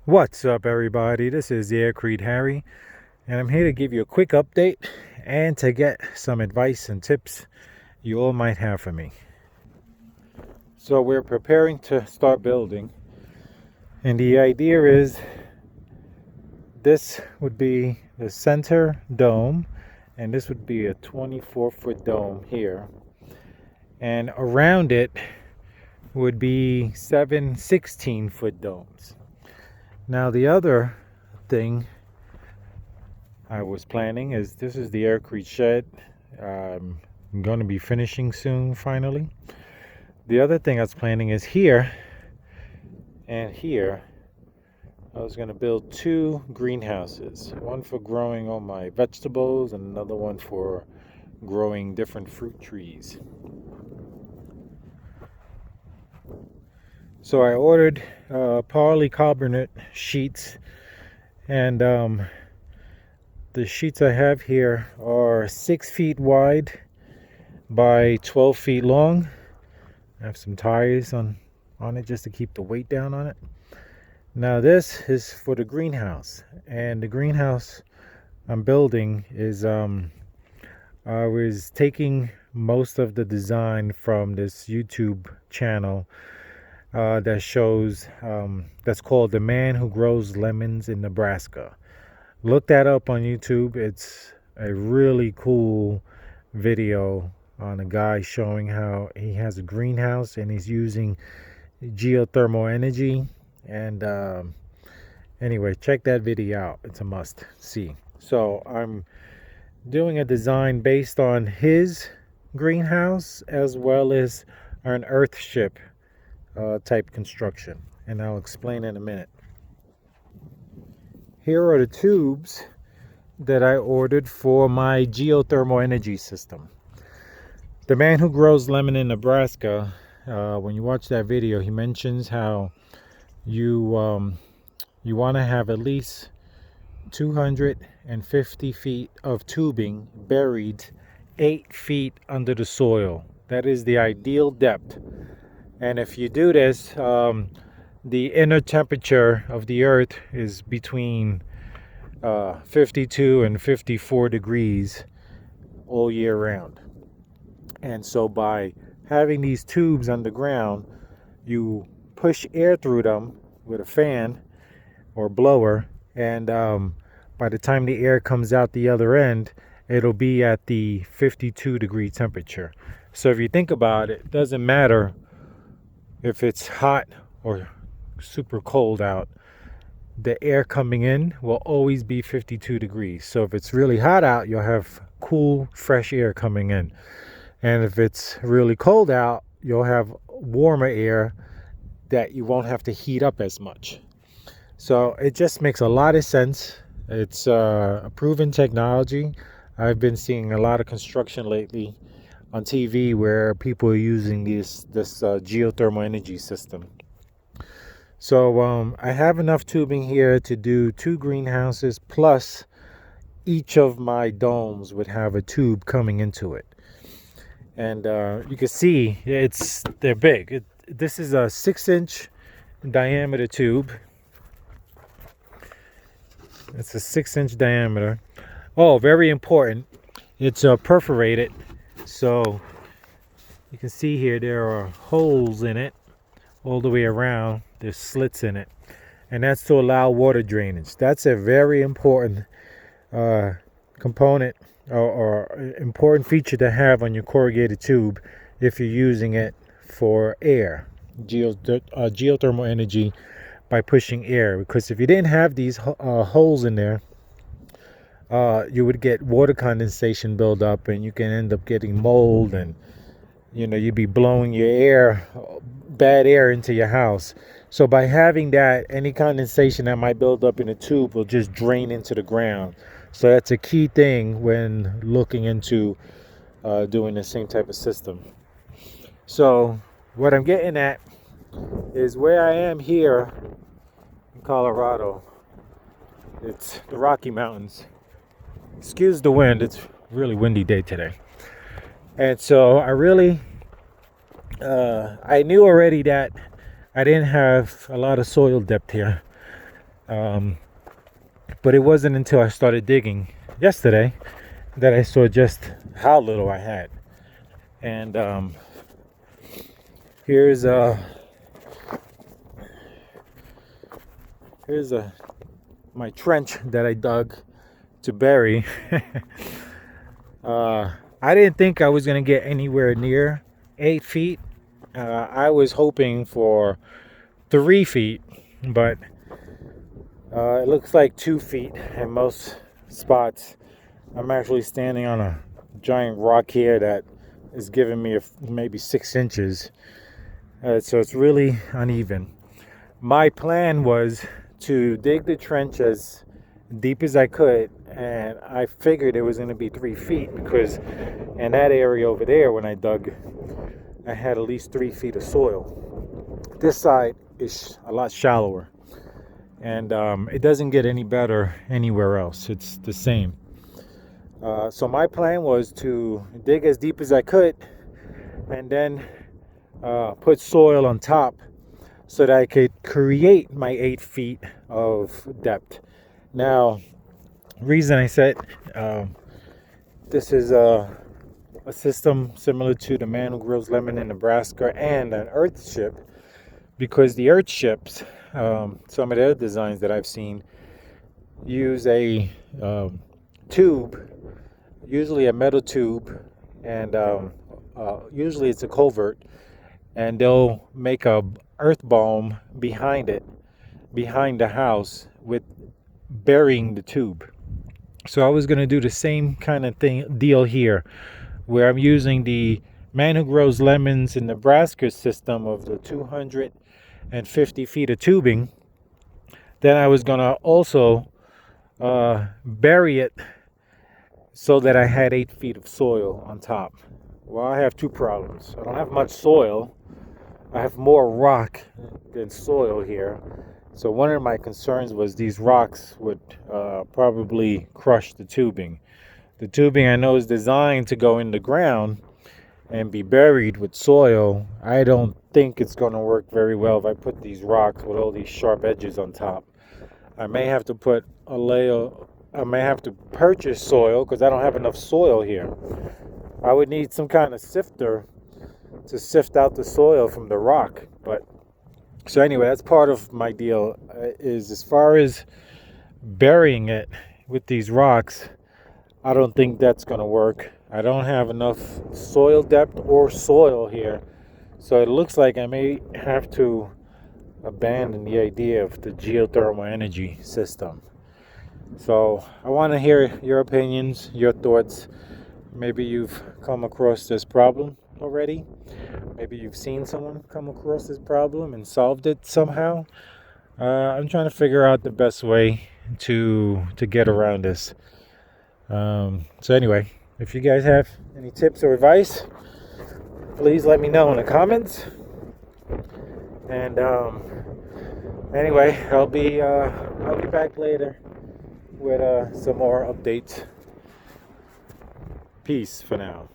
What's up, everybody? This is Aircrete Harry, and I'm here to give you a quick update and to get some advice and tips you all might have for me. So we're preparing to start building, and the idea is this would be the center dome, and this would be a 24-foot dome here, and around it would be 7 16-foot domes. Now the other thing I was planning is this is the Aircrete shed. I'm going to be finishing soon, finally. The other thing I was planning is here and here. I was going to build two greenhouses, one for growing all my vegetables and another one for growing different fruit trees. So I ordered polycarbonate sheets, and the sheets I have here are 6 feet wide by 12 feet long. I have some tires on it just to keep the weight down on it. Now this is for the greenhouse, and the greenhouse I'm building is I was taking most of the design from this YouTube channel that shows that's called The Man Who Grows Lemons in Nebraska. Look that up on YouTube. It's a really cool video on a guy showing how he has a greenhouse and he's using geothermal energy. And anyway, check that video out. It's a must see. So I'm doing a design based on his greenhouse as well as an earthship type construction, and I'll explain in a minute. Here are the tubes that I ordered for my geothermal energy system. The Man Who Grows Lemon in Nebraska, when you watch that video, he mentions how you want to have at least 250 feet of tubing buried 8 feet under the soil. That is the ideal depth. And if you do this, the inner temperature of the earth is between 52 and 54 degrees all year round. And so by having these tubes underground, you push air through them with a fan or blower, and by the time the air comes out the other end, it'll be at the 52 degree temperature. So if you think about it, it doesn't matter if it's hot or super cold out, the air coming in will always be 52 degrees. So if it's really hot out, you'll have cool, fresh air coming in. And if it's really cold out, you'll have warmer air that you won't have to heat up as much. So it just makes a lot of sense. It's a proven technology. I've been seeing a lot of construction lately on TV where people are using this geothermal energy system. So I have enough tubing here to do two greenhouses, plus each of my domes would have a tube coming into it. And you can see they're big. This is a 6-inch diameter tube. It's a 6-inch diameter. Oh, very important. It's perforated. So you can see here there are holes in it all the way around. There's slits in it, and that's to allow water drainage. That's a very important component or important feature to have on your corrugated tube if you're using it for air, geothermal energy by pushing air. Because if you didn't have these holes in there, you would get water condensation build up, and you can end up getting mold, and you'd be blowing your bad air into your house. So by having that, any condensation that might build up in a tube will just drain into the ground. So that's a key thing when looking into doing the same type of system. So what I'm getting at is where I am here in Colorado. It's the Rocky Mountains. Excuse the wind, it's a really windy day today. And so I knew already that I didn't have a lot of soil depth here. But it wasn't until I started digging yesterday that I saw just how little I had. And here's my trench that I dug to bury. I didn't think I was gonna get anywhere near 8 feet. I was hoping for 3 feet, but it looks like 2 feet in most spots. I'm actually standing on a giant rock here that is giving me maybe 6 inches. So it's really uneven. My plan was to dig the trench as deep as I could, and I figured it was going to be 3 feet because in that area over there when I dug, I had at least 3 feet of soil. This side is a lot shallower, and it doesn't get any better anywhere else. It's the same. So my plan was to dig as deep as I could and then put soil on top so that I could create my 8 feet of depth. Now, reason I said this is a system similar to the Man Who Grills Lemon in Nebraska and an earth ship, because the earth ships, some of their designs that I've seen, use a tube, usually a metal tube, and usually it's a culvert, and they'll make a earth bomb behind it, behind the house, with burying the tube. So I was going to do the same kind of deal here, where I'm using the Man Who Grows Lemons in Nebraska system of the 250 feet of tubing. Then I was going to also bury it so that I had 8 feet of soil on top. Well, I have two problems. I don't have much soil. I have more rock than soil here. So one of my concerns was these rocks would probably crush the tubing. The tubing I know is designed to go in the ground and be buried with soil. I don't think it's going to work very well if I put these rocks with all these sharp edges on top. I may have to put a layer, I may have to purchase soil because I don't have enough soil here. I would need some kind of sifter to sift out the soil from the rock. But so anyway, that's part of my deal, is as far as burying it with these rocks, I don't think that's going to work. I don't have enough soil depth or soil here. So it looks like I may have to abandon the idea of the geothermal energy system. So I want to hear your opinions, your thoughts. Maybe you've come across this problem already. Maybe you've seen someone come across this problem and solved it somehow. I'm trying to figure out the best way to get around this. So anyway, if you guys have any tips or advice, please let me know in the comments. And anyway, I'll be back later with some more updates. Peace for now.